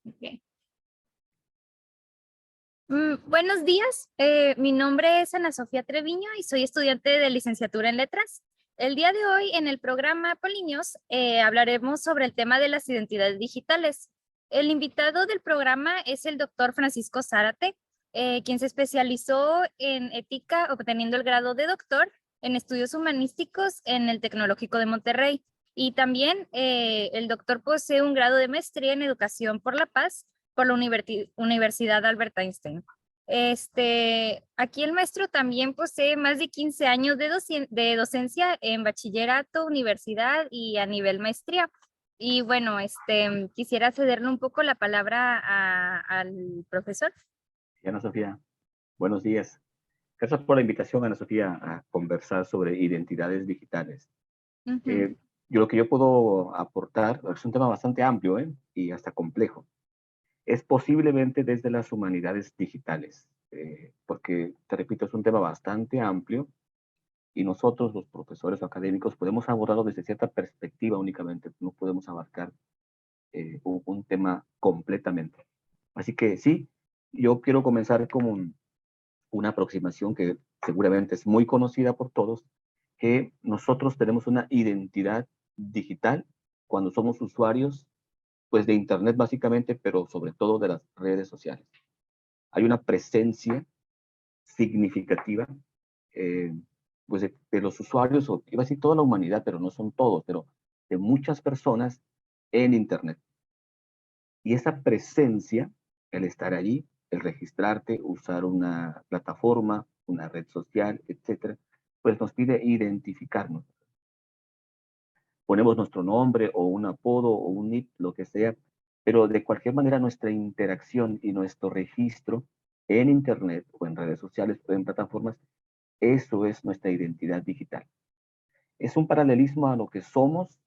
Ok. Buenos días, mi nombre es Ana Sofía Treviño y soy estudiante de licenciatura en Letras. El día de hoy en el programa Poliños hablaremos sobre el tema de las identidades digitales. El invitado del programa es el doctor Francisco Zárate, quien se especializó en ética obteniendo el grado de doctor en estudios humanísticos en el Tecnológico de Monterrey. Y también el doctor posee un grado de maestría en educación por la paz por la Universidad Albert Einstein. Aquí el maestro también posee más de 15 años de docencia en bachillerato, universidad y a nivel maestría. Y bueno, quisiera cederle un poco la palabra al profesor. Y Ana Sofía, buenos días. Gracias por la invitación, Ana Sofía, a conversar sobre identidades digitales. Ujú. Eh, lo que yo puedo aportar es un tema bastante amplio y hasta complejo. Es posiblemente desde las humanidades digitales, porque, te repito, es un tema bastante amplio y nosotros, los profesores o académicos, podemos abordarlo desde cierta perspectiva únicamente, no podemos abarcar un tema completamente. Así que sí, yo quiero comenzar con una aproximación que seguramente es muy conocida por todos, que nosotros tenemos una identidad digital cuando somos usuarios, pues de Internet básicamente, pero sobre todo de las redes sociales. Hay una presencia significativa, eh, pues de los usuarios, o iba a decir toda la humanidad, pero no son todos, pero de muchas personas en Internet. Y esa presencia, el estar allí, el registrarte, usar una plataforma, una red social, etcétera, pues nos pide identificarnos. Ponemos nuestro nombre o un apodo o un nick, lo que sea, pero de cualquier manera nuestra interacción y nuestro registro en Internet o en redes sociales o en plataformas, eso es nuestra identidad digital. Es un paralelismo a lo que somos,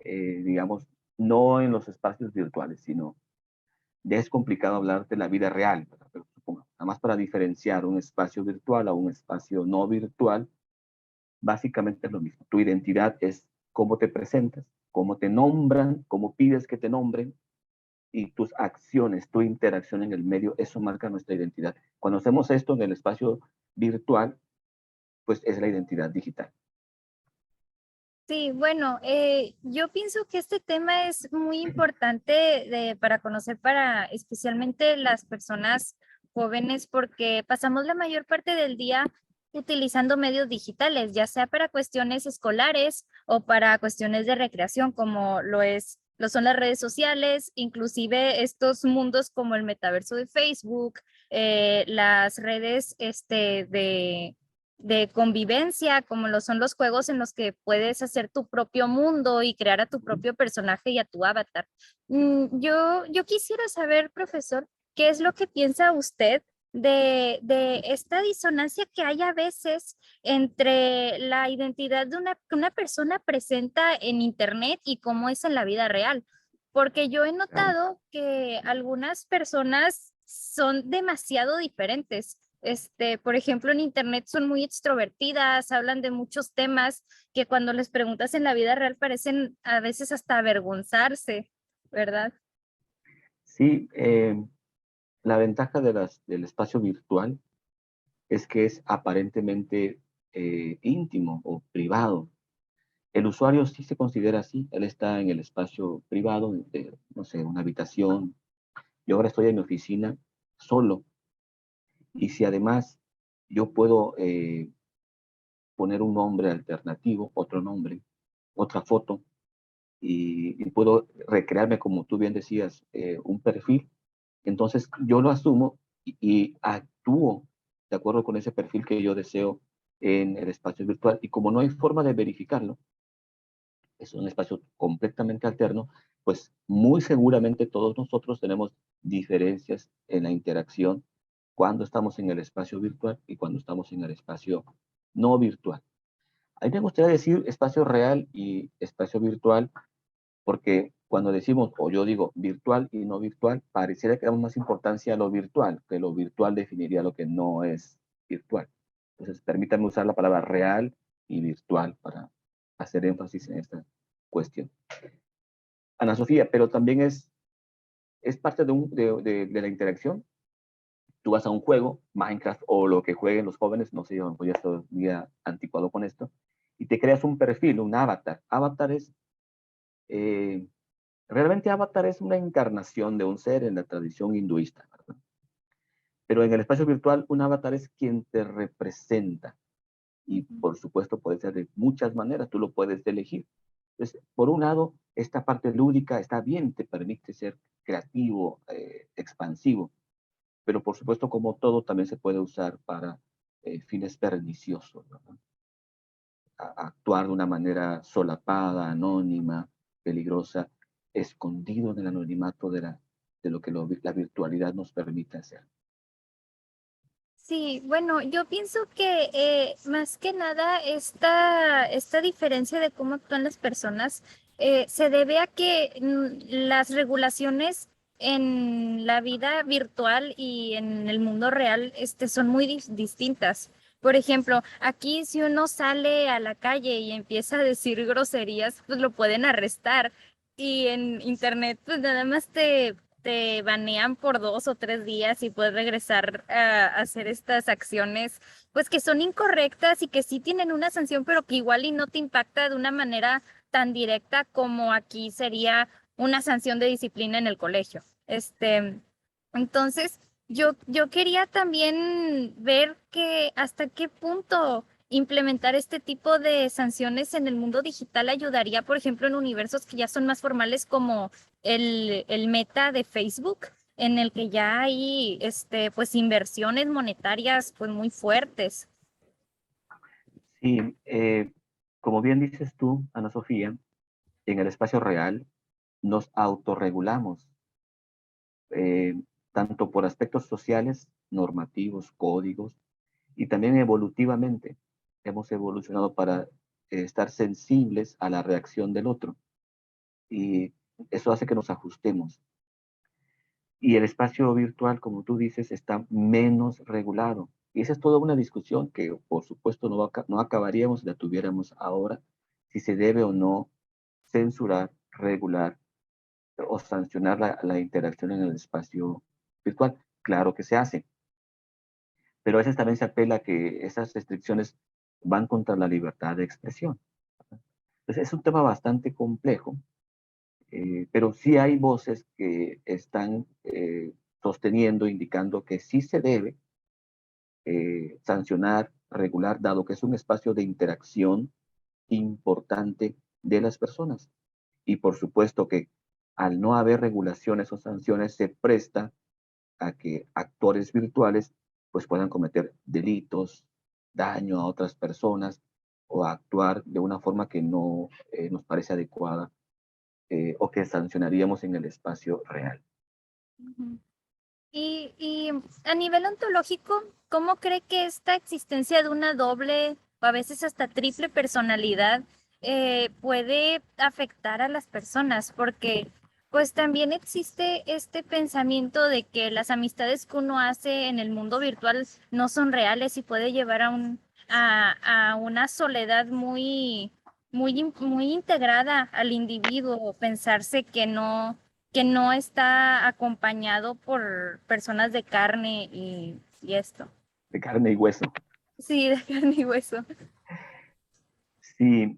digamos, no en los espacios virtuales, sino ya es complicado hablar de la vida real, ¿verdad? Pero supongo, nada más para diferenciar un espacio virtual a un espacio no virtual, básicamente es lo mismo. Tu identidad es cómo te presentas, cómo te nombran, cómo pides que te nombren, y tus acciones, tu interacción en el medio, eso marca nuestra identidad. Cuando hacemos esto en el espacio virtual, pues es la identidad digital. Sí, bueno, yo pienso que este tema es muy importante para conocer para especialmente las personas jóvenes porque pasamos la mayor parte del día utilizando medios digitales, ya sea para cuestiones escolares o para cuestiones de recreación, como lo son las redes sociales, inclusive estos mundos como el metaverso de Facebook, las redes de convivencia, como lo son los juegos en los que puedes hacer tu propio mundo y crear a tu propio personaje y a tu avatar. Yo quisiera saber, profesor, ¿qué es lo que piensa usted de esta disonancia que hay a veces entre la identidad que una persona presenta en Internet y cómo es en la vida real? Porque yo he Claro. notado que algunas personas son demasiado diferentes. Por ejemplo, en internet son muy extrovertidas, hablan de muchos temas que cuando les preguntas en la vida real parecen a veces hasta avergonzarse, ¿verdad? Sí, la ventaja del espacio virtual es que es aparentemente íntimo o privado. El usuario sí se considera así, él está en el espacio privado, de, no sé, una habitación. Yo ahora estoy en mi oficina solo, y si además yo puedo poner un nombre alternativo, otro nombre, otra foto, y puedo recrearme, como tú bien decías, un perfil, entonces yo lo asumo y actúo de acuerdo con ese perfil que yo deseo en el espacio virtual. Y como no hay forma de verificarlo, es un espacio completamente alterno, pues muy seguramente todos nosotros tenemos diferencias en la interacción cuando estamos en el espacio virtual y cuando estamos en el espacio no virtual. A mí me gustaría decir espacio real y espacio virtual, porque cuando decimos, o yo digo virtual y no virtual, pareciera que damos más importancia a lo virtual, que lo virtual definiría lo que no es virtual. Entonces, permítanme usar la palabra real y virtual para hacer énfasis en esta cuestión. Ana Sofía, pero también es es parte de la interacción. Tú vas a un juego, Minecraft o lo que jueguen los jóvenes, no sé, yo ya estoy ya anticuado con esto, y te creas un perfil, un avatar. Eh, Realmente avatar es una encarnación de un ser en la tradición hinduista, ¿verdad? Pero en el espacio virtual, un avatar es quien te representa. Y por supuesto puede ser de muchas maneras, tú lo puedes elegir. Entonces, por un lado, esta parte lúdica está bien, te permite ser creativo, expansivo, pero por supuesto, como todo, también se puede usar para fines perniciosos, ¿no? Actuar de una manera solapada, anónima, peligrosa, escondido en el anonimato de lo que la virtualidad nos permite hacer. Sí, bueno, yo pienso que más que nada esta diferencia de cómo actúan las personas se debe a que las regulaciones en la vida virtual y en el mundo real son muy distintas. Por ejemplo, aquí si uno sale a la calle y empieza a decir groserías, pues lo pueden arrestar. Y en internet, pues nada más te banean por 2 o 3 días y puedes regresar a hacer estas acciones, pues que son incorrectas y que sí tienen una sanción, pero que igual y no te impacta de una manera tan directa como aquí sería una sanción de disciplina en el colegio. Entonces, yo quería también ver que hasta qué punto implementar este tipo de sanciones en el mundo digital ayudaría, por ejemplo, en universos que ya son más formales como el meta de Facebook, en el que ya hay pues inversiones monetarias pues muy fuertes. Sí, como bien dices tú, Ana Sofía, en el espacio real nos autorregulamos, eh, tanto por aspectos sociales, normativos, códigos, y también evolutivamente. Hemos evolucionado para estar sensibles a la reacción del otro, y eso hace que nos ajustemos. Y el espacio virtual, como tú dices, está menos regulado. Y esa es toda una discusión que, por supuesto, no acabaríamos si la tuviéramos ahora, si se debe o no censurar, regular o sancionar la interacción en el espacio virtual. Claro que se hace, pero a veces también se apela a que esas restricciones van contra la libertad de expresión. Entonces, es un tema bastante complejo, pero sí hay voces que están sosteniendo, indicando que sí se debe sancionar, regular, dado que es un espacio de interacción importante de las personas. Y por supuesto que al no haber regulaciones o sanciones se presta a que actores virtuales pues puedan cometer delitos, daño a otras personas o actuar de una forma que no nos parece adecuada o que sancionaríamos en el espacio real. Ujú. Y a nivel ontológico, ¿cómo cree que esta existencia de una doble o a veces hasta triple personalidad puede afectar a las personas? Porque pues también existe este pensamiento de que las amistades que uno hace en el mundo virtual no son reales y puede llevar a una soledad muy integrada al individuo, pensarse que no está acompañado por personas de carne y esto. De carne y hueso. Sí, de carne y hueso. Sí,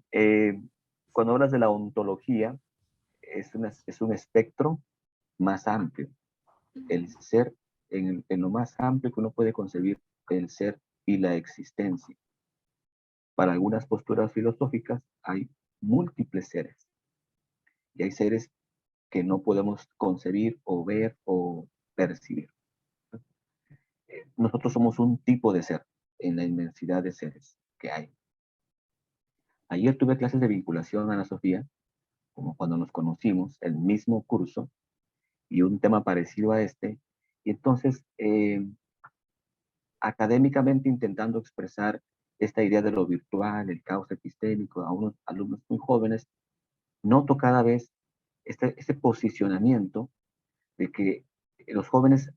cuando hablas de la ontología, es un espectro más amplio. El ser, en lo más amplio que uno puede concebir, el ser y la existencia. Para algunas posturas filosóficas hay múltiples seres y hay seres que no podemos concebir o ver o percibir. Nosotros somos un tipo de ser en la inmensidad de seres que hay. Ayer tuve clases de vinculación, Ana Sofía, como cuando nos conocimos, el mismo curso y un tema parecido a este. Y entonces, académicamente intentando expresar esta idea de lo virtual, el caos epistémico a unos alumnos muy jóvenes, noto cada vez este posicionamiento de que los jóvenes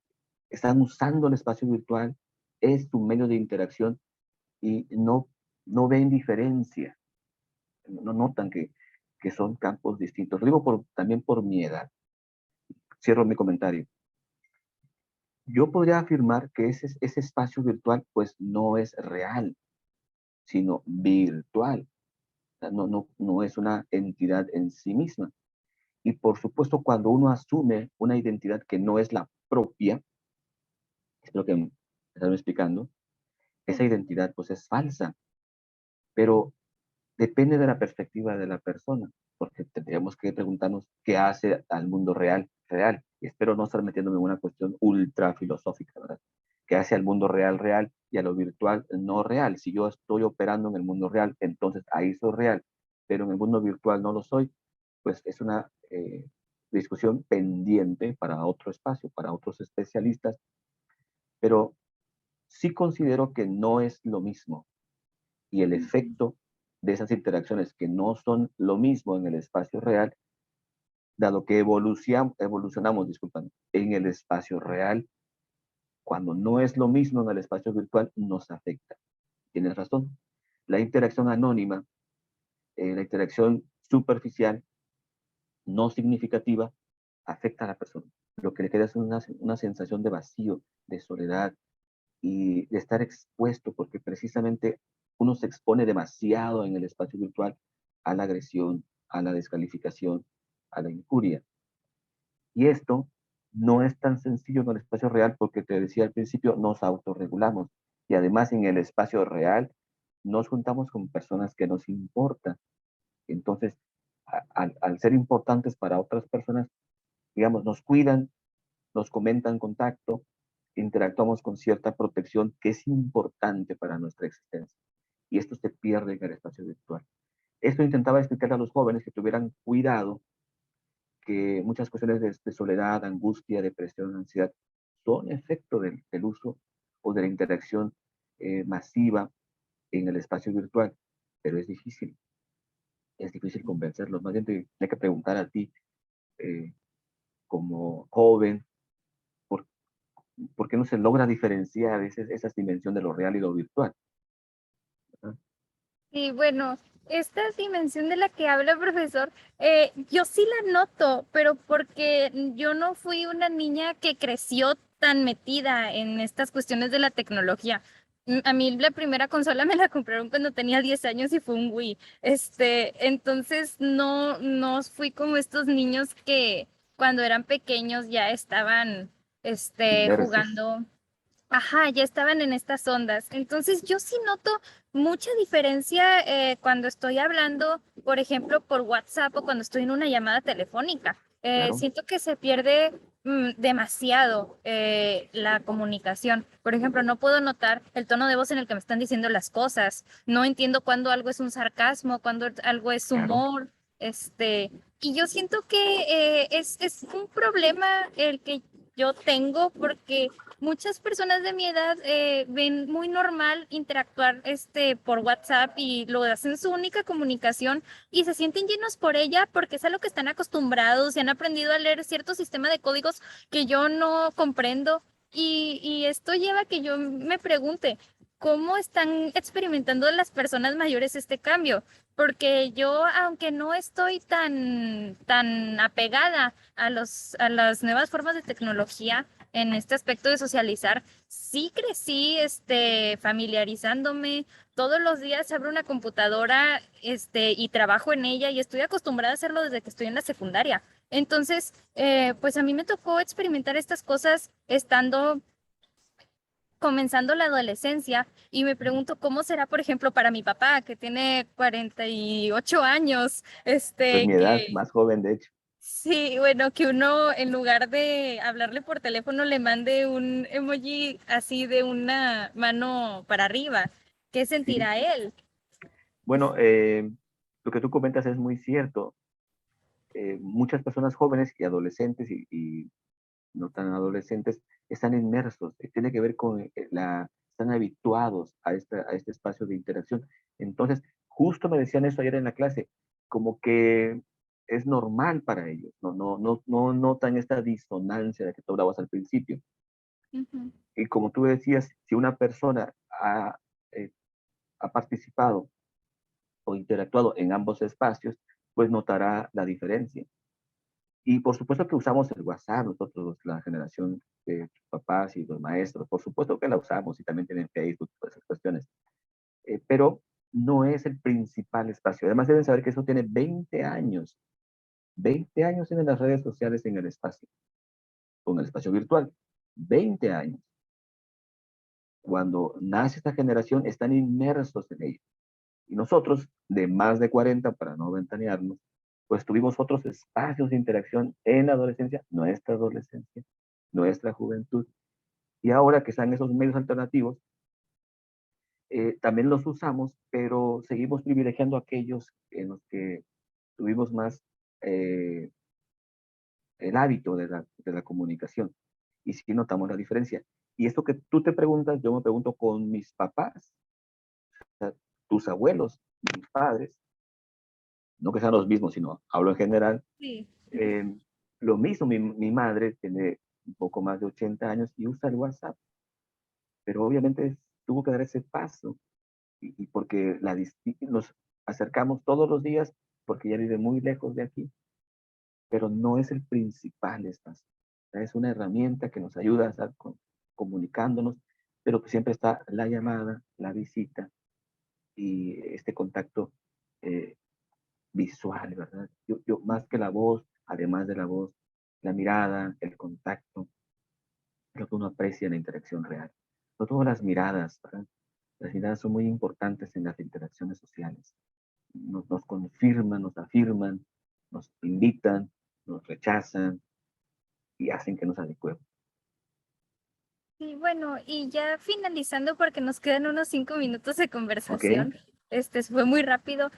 están usando el espacio virtual, es su medio de interacción y no ven diferencia, no notan que son campos distintos. Lo digo también por mi edad. cierro mi comentario. Yo podría afirmar que ese espacio virtual pues no es real, sino virtual. O sea, no es una entidad en sí misma. Y por supuesto, cuando uno asume una identidad que no es la propia, espero que me estén explicando, esa identidad pues es falsa, pero depende de la perspectiva de la persona, porque tendríamos que preguntarnos qué hace al mundo real, real. Y espero no estar metiéndome en una cuestión ultra filosófica, ¿verdad? ¿Qué hace al mundo real, real y a lo virtual no real? Si yo estoy operando en el mundo real, entonces ahí soy real, pero en el mundo virtual no lo soy, pues es una discusión pendiente para otro espacio, para otros especialistas, pero sí considero que no es lo mismo y el efecto de esas interacciones que no son lo mismo en el espacio real, dado que evolucionamos, disculpan, en el espacio real, cuando no es lo mismo en el espacio virtual, nos afecta. Tienes razón. La interacción anónima, la interacción superficial, no significativa, afecta a la persona. Lo que le queda es una sensación de vacío, de soledad y de estar expuesto, porque precisamente uno se expone demasiado en el espacio virtual a la agresión, a la descalificación, a la injuria. Y esto no es tan sencillo en el espacio real porque te decía al principio, nos autorregulamos. Y además en el espacio real nos juntamos con personas que nos importan. Entonces, al ser importantes para otras personas, digamos, nos cuidan, nos comentan contacto, interactuamos con cierta protección que es importante para nuestra existencia. Y esto se pierde en el espacio virtual. Esto intentaba explicarle a los jóvenes que tuvieran cuidado, que muchas cuestiones de soledad, angustia, depresión, ansiedad, son efecto del uso o de la interacción masiva en el espacio virtual, pero es difícil convencerlos. Más bien te hay que preguntar a ti, eh, como joven, ¿por, ¿por qué no se logra diferenciar esa dimensión de lo real y lo virtual? ¿Verdad? Y bueno, esta dimensión de la que habla el profesor, yo sí la noto, pero porque yo no fui una niña que creció tan metida en estas cuestiones de la tecnología. A mí la primera consola me la compraron cuando tenía 10 años y fue un Wii. Entonces no fui como estos niños que cuando eran pequeños ya estaban, Inmersos. jugando. Ajá, ya estaban en estas ondas. Entonces yo sí noto mucha diferencia cuando estoy hablando, por ejemplo, por WhatsApp o cuando estoy en una llamada telefónica. Claro, Siento que se pierde demasiado la comunicación. Por ejemplo, no puedo notar el tono de voz en el que me están diciendo las cosas. No entiendo cuándo algo es un sarcasmo, cuándo algo es claro. humor. Y yo siento que es un problema el que yo tengo porque muchas personas de mi edad ven muy normal interactuar por WhatsApp y lo hacen su única comunicación y se sienten llenos por ella porque es a lo que están acostumbrados y han aprendido a leer cierto sistema de códigos que yo no comprendo y esto lleva a que yo me pregunte, ¿cómo están experimentando las personas mayores este cambio? Porque yo, aunque no estoy tan apegada a las nuevas formas de tecnología, en este aspecto de socializar, sí crecí, familiarizándome. Todos los días abro una computadora, y trabajo en ella y estoy acostumbrada a hacerlo desde que estoy en la secundaria. Entonces, pues a mí me tocó experimentar estas cosas estando comenzando la adolescencia y me pregunto cómo será, por ejemplo, para mi papá, que tiene 48 años, Pues mi edad, que más joven de hecho. sí, bueno, que uno en lugar de hablarle por teléfono le mande un emoji así de una mano para arriba. ¿Qué Sí. sentirá él? Bueno, lo que tú comentas es muy cierto. Muchas personas jóvenes y adolescentes y no tan adolescentes están inmersos. Tiene que ver con están habituados a este espacio de interacción. Entonces, justo me decían eso ayer en la clase, como que es normal para ellos, no notan esta disonancia de que tú hablabas al principio. Ujú. Y como tú decías, si una persona eh, ha participado o interactuado en ambos espacios, pues notará la diferencia. Y por supuesto que usamos el WhatsApp, nosotros, la generación de papás y los maestros, por supuesto que la usamos y también tienen Facebook, todas esas cuestiones. Pero no es el principal espacio. Además deben saber que eso tiene 20 años. 20 años tienen las redes sociales en el espacio, o en el espacio virtual. 20 años. Cuando nace esta generación, están inmersos en ello. Y nosotros, de más de 40, para no ventanearnos, pues tuvimos otros espacios de interacción en la adolescencia, nuestra juventud. Y ahora que están esos medios alternativos, también los usamos, pero seguimos privilegiando aquellos en los que tuvimos más eh, el hábito de la comunicación. Y sí notamos la diferencia. Y esto que tú te preguntas, yo me pregunto con mis papás, o sea, tus abuelos, mis padres, no que sean los mismos, sino hablo en general. Sí. Eh, lo mismo, mi madre tiene un poco más de 80 años y usa el WhatsApp, pero obviamente tuvo que dar ese paso y porque nos acercamos todos los días porque ella vive muy lejos de aquí, pero no es el principal espacio. O sea, es una herramienta que nos ayuda a estar comunicándonos, pero que siempre está la llamada, la visita y este contacto eh, visual, ¿verdad? Yo, más que la voz, además de la voz, la mirada, el contacto, lo que uno aprecia en la interacción real. No todas las miradas, ¿verdad? Las miradas son muy importantes en las interacciones sociales. Nos confirman, nos afirman, nos invitan, nos rechazan y hacen que nos adecuemos. Y bueno, y ya finalizando porque nos quedan unos 5 minutos de ¿Ok? conversación, fue muy rápido.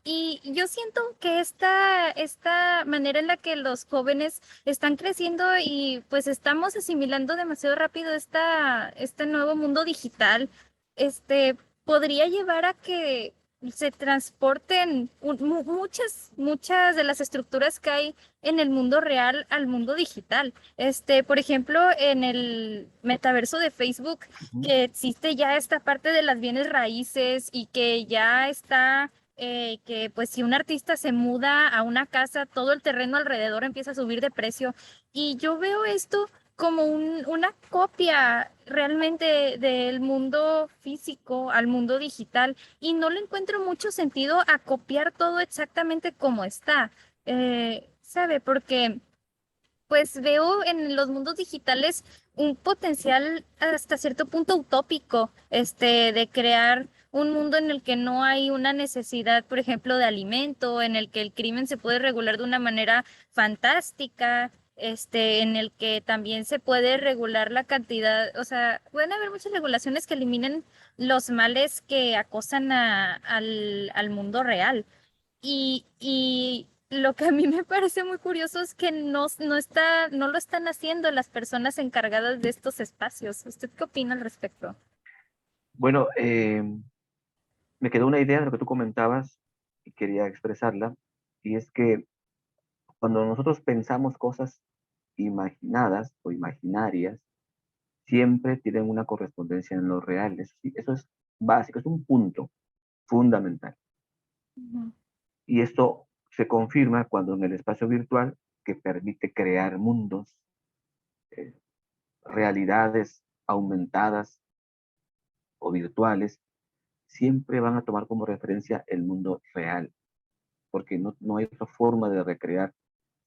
Y yo siento que esta manera en la que los jóvenes están creciendo y pues estamos asimilando demasiado rápido este nuevo mundo digital, este, podría llevar a que se transporten muchas de las estructuras que hay en el mundo real al mundo digital. Por ejemplo, en el metaverso de Facebook, Ujú. que existe ya esta parte de las bienes raíces y que ya está, que pues si un artista se muda a una casa, todo el terreno alrededor empieza a subir de precio. Y yo veo esto como una copia realmente del mundo físico al mundo digital y no le encuentro mucho sentido a copiar todo exactamente como está. ¿Sabe? Porque pues veo en los mundos digitales un potencial hasta cierto punto utópico, de crear un mundo en el que no hay una necesidad, por ejemplo, de alimento, en el que el crimen se puede regular de una manera fantástica, en el que también se puede regular la cantidad, o sea, pueden haber muchas regulaciones que eliminen los males que acosan al mundo real. Y lo que a mí me parece muy curioso es que no lo están haciendo las personas encargadas de estos espacios. ¿Usted qué opina al respecto? Bueno, me quedó una idea de lo que tú comentabas y quería expresarla, y es que cuando nosotros pensamos cosas imaginadas o imaginarias, siempre tienen una correspondencia en lo real. Eso es básico, es un punto fundamental. Ujú, Y esto se confirma cuando en el espacio virtual, que permite crear mundos, eh, realidades aumentadas o virtuales, siempre van a tomar como referencia el mundo real, porque no hay otra forma de recrear,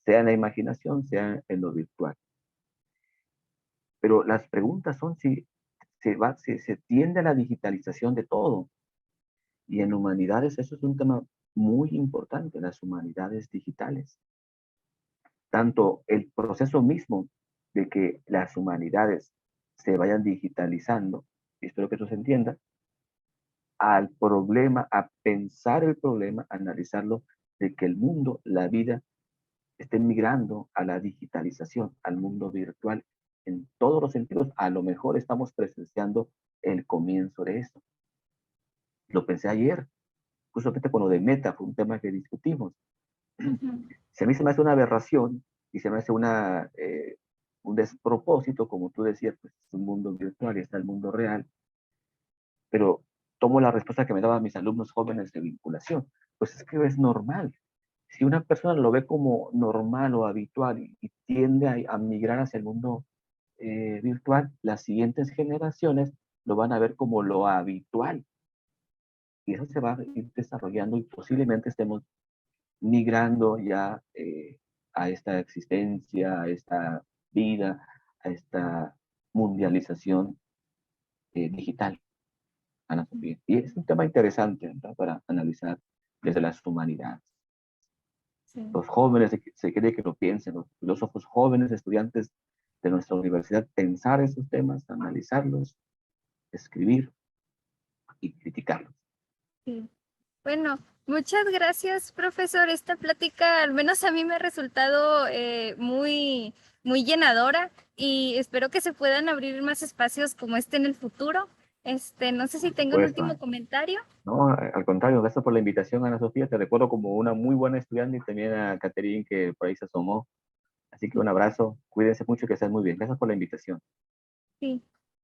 sea en la imaginación, sea en lo virtual. Pero las preguntas son si se tiende a la digitalización de todo. Y en humanidades eso es un tema muy importante, las humanidades digitales. Tanto el proceso mismo de que las humanidades se vayan digitalizando, y espero que eso se entienda, al problema, a pensar el problema, a analizarlo, de que el mundo, la vida, esté migrando a la digitalización, al mundo virtual, en todos los sentidos. A lo mejor estamos presenciando el comienzo de eso. Lo pensé ayer, justamente con lo de Meta, fue un tema que discutimos. ujú. Si a mí se me hace una aberración y se me hace un despropósito, como tú decías, pues es un mundo virtual y está el mundo real, pero tomo la respuesta que me daban mis alumnos jóvenes de vinculación. Pues es que es normal. Si una persona lo ve como normal o habitual y tiende a migrar hacia el mundo virtual, las siguientes generaciones lo van a ver como lo habitual. Y eso se va a ir desarrollando y posiblemente estemos migrando ya a esta existencia, a esta vida, a esta mundialización digital, Ana Sofía. Y es un tema interesante, ¿verdad?, para analizar desde las humanidades. Sí. Los jóvenes, se quiere que lo piensen, los filósofos jóvenes, estudiantes de nuestra universidad, pensar esos temas, analizarlos, escribir y criticarlos. Sí. Bueno, muchas gracias, profesor. Esta plática, al menos a mí me ha resultado muy llenadora y espero que se puedan abrir más espacios como este en el futuro. No sé si Por tengo un supuesto, último Ana. comentario. No, al contrario, gracias por la invitación, Ana Sofía. Te recuerdo como una muy buena estudiante y también a Caterine que por ahí se asomó. Así que un abrazo, cuídense mucho y que estén muy bien. Gracias por la invitación. Sí.